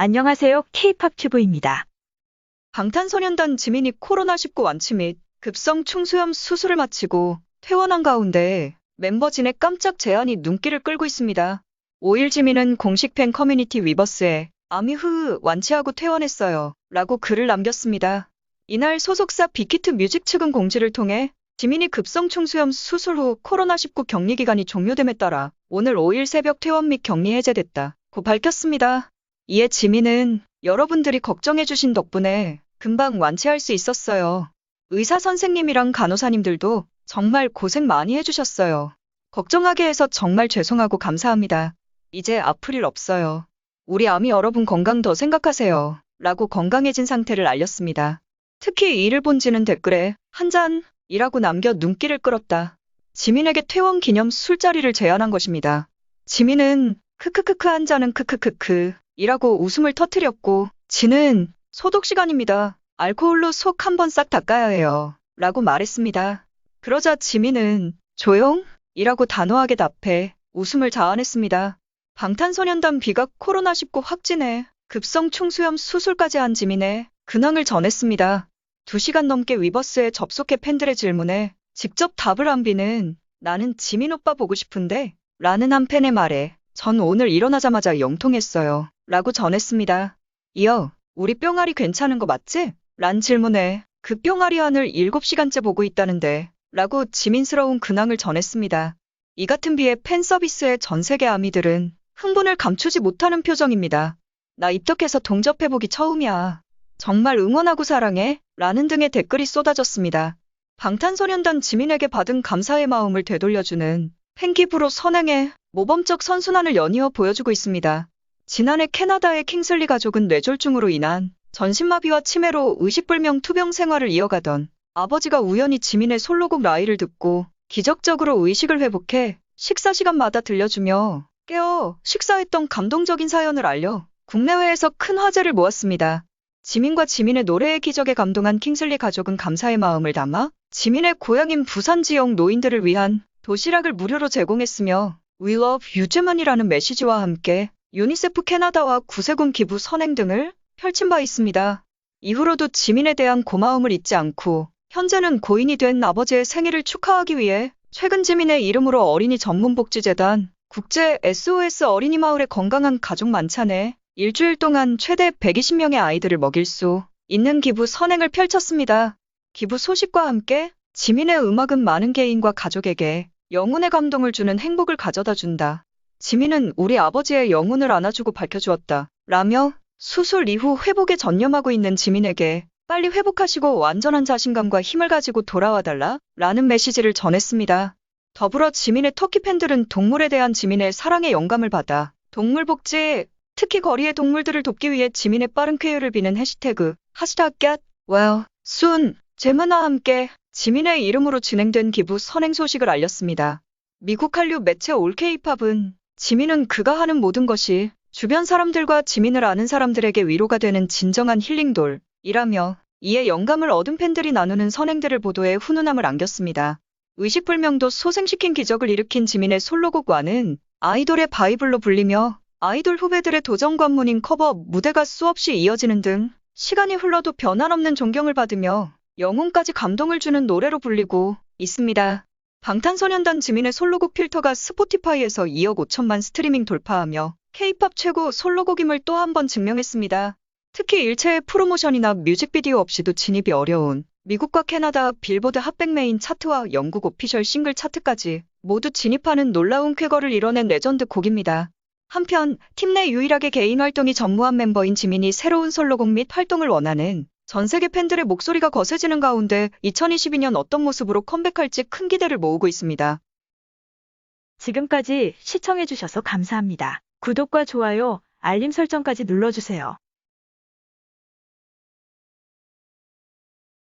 안녕하세요. K-팝 튜브입니다. 방탄소년단 지민이 코로나19 완치 및 급성 충수염 수술을 마치고 퇴원한 가운데 멤버 진의 깜짝 제안이 눈길을 끌고 있습니다. 5일 지민은 공식 팬 커뮤니티 위버스에 아미 후 완치하고 퇴원했어요 라고 글을 남겼습니다. 이날 소속사 빅히트 뮤직 측은 공지를 통해 지민이 급성 충수염 수술 후 코로나19 격리 기간이 종료됨에 따라 오늘 5일 새벽 퇴원 및 격리 해제됐다고 밝혔습니다. 이에 지민은 여러분들이 걱정해주신 덕분에 금방 완치할 수 있었어요. 의사 선생님이랑 간호사님들도 정말 고생 많이 해주셨어요. 걱정하게 해서 정말 죄송하고 감사합니다. 이제 아플 일 없어요. 우리 아미 여러분 건강 더 생각하세요. 라고 건강해진 상태를 알렸습니다. 특히 이를 본 지는 댓글에 한 잔이라고 남겨 눈길을 끌었다. 지민에게 퇴원 기념 술자리를 제안한 것입니다. 지민은 크크크크 한 잔은 크크크크 이라고 웃음을 터뜨렸고 진은 소독 시간입니다. 알코올로 속 한번 싹 닦아야 해요. 라고 말했습니다. 그러자 지민은 조용? 이라고 단호하게 답해 웃음을 자아냈습니다. 방탄소년단 비가 코로나19 확진에 급성 충수염 수술까지 한 지민의 근황을 전했습니다. 2시간 넘게 위버스에 접속해 팬들의 질문에 직접 답을 한 비는 나는 지민 오빠 보고 싶은데 라는 한 팬의 말에 전 오늘 일어나자마자 영통했어요. 라고 전했습니다. 이어 우리 뿅아리 괜찮은 거 맞지? 란 질문에 그 뿅아리 안을 7시간째 보고 있다는데 라고 지민스러운 근황을 전했습니다. 이 같은 비에 팬 서비스의 전 세계 아미들은 흥분을 감추지 못하는 표정입니다. 나 입덕해서 동접해보기 처음이야. 정말 응원하고 사랑해 라는 등의 댓글이 쏟아졌습니다. 방탄소년단 지민에게 받은 감사의 마음을 되돌려주는 팬기부로 선행해 모범적 선순환을 연이어 보여주고 있습니다. 지난해 캐나다의 킹슬리 가족은 뇌졸중으로 인한 전신마비와 치매로 의식불명 투병 생활을 이어가던 아버지가 우연히 지민의 솔로곡 라이를 듣고 기적적으로 의식을 회복해 식사 시간마다 들려주며 깨어 식사했던 감동적인 사연을 알려 국내외에서 큰 화제를 모았습니다. 지민과 지민의 노래의 기적에 감동한 킹슬리 가족은 감사의 마음을 담아 지민의 고향인 부산 지역 노인들을 위한 도시락을 무료로 제공했으며 We love 유재만이라는 메시지와 함께 유니세프 캐나다와 구세군 기부 선행 등을 펼친 바 있습니다. 이후로도 지민에 대한 고마움을 잊지 않고 현재는 고인이 된 아버지의 생일을 축하하기 위해 최근 지민의 이름으로 어린이 전문복지재단 국제 SOS 어린이 마을의 건강한 가족 만찬에 일주일 동안 최대 120명의 아이들을 먹일 수 있는 기부 선행을 펼쳤습니다. 기부 소식과 함께 지민의 음악은 많은 개인과 가족에게 영혼의 감동을 주는 행복을 가져다 준다. 지민은 우리 아버지의 영혼을 안아주고 밝혀주었다. 라며 수술 이후 회복에 전념하고 있는 지민에게 빨리 회복하시고 완전한 자신감과 힘을 가지고 돌아와달라 라는 메시지를 전했습니다. 더불어 지민의 터키 팬들은 동물에 대한 지민의 사랑에 영감을 받아 동물 복지, 특히 거리의 동물들을 돕기 위해 지민의 빠른 쾌유를 비는 해시태그 #get well soon 제문와 함께 지민의 이름으로 진행된 기부 선행 소식을 알렸습니다. 미국 한류 매체 올케이팝은 지민은 그가 하는 모든 것이 주변 사람들과 지민을 아는 사람들에게 위로가 되는 진정한 힐링돌이라며 이에 영감을 얻은 팬들이 나누는 선행들을 보도해 훈훈함을 안겼습니다. 의식불명도 소생시킨 기적을 일으킨 지민의 솔로곡 와는 아이돌의 바이블로 불리며 아이돌 후배들의 도전 관문인 커버 무대가 수없이 이어지는 등 시간이 흘러도 변함없는 존경을 받으며 영혼까지 감동을 주는 노래로 불리고 있습니다. 방탄소년단 지민의 솔로곡 필터가 스포티파이에서 2억 5천만 스트리밍 돌파하며 K-팝 최고 솔로곡임을 또 한 번 증명했습니다. 특히 일체의 프로모션이나 뮤직비디오 없이도 진입이 어려운 미국과 캐나다 빌보드 핫백 메인 차트와 영국 오피셜 싱글 차트까지 모두 진입하는 놀라운 쾌거를 이뤄낸 레전드 곡입니다. 한편 팀 내 유일하게 개인 활동이 전무한 멤버인 지민이 새로운 솔로곡 및 활동을 원하는 전 세계 팬들의 목소리가 거세지는 가운데 2022년 어떤 모습으로 컴백할지 큰 기대를 모으고 있습니다. 지금까지 시청해주셔서 감사합니다. 구독과 좋아요, 알림 설정까지 눌러주세요.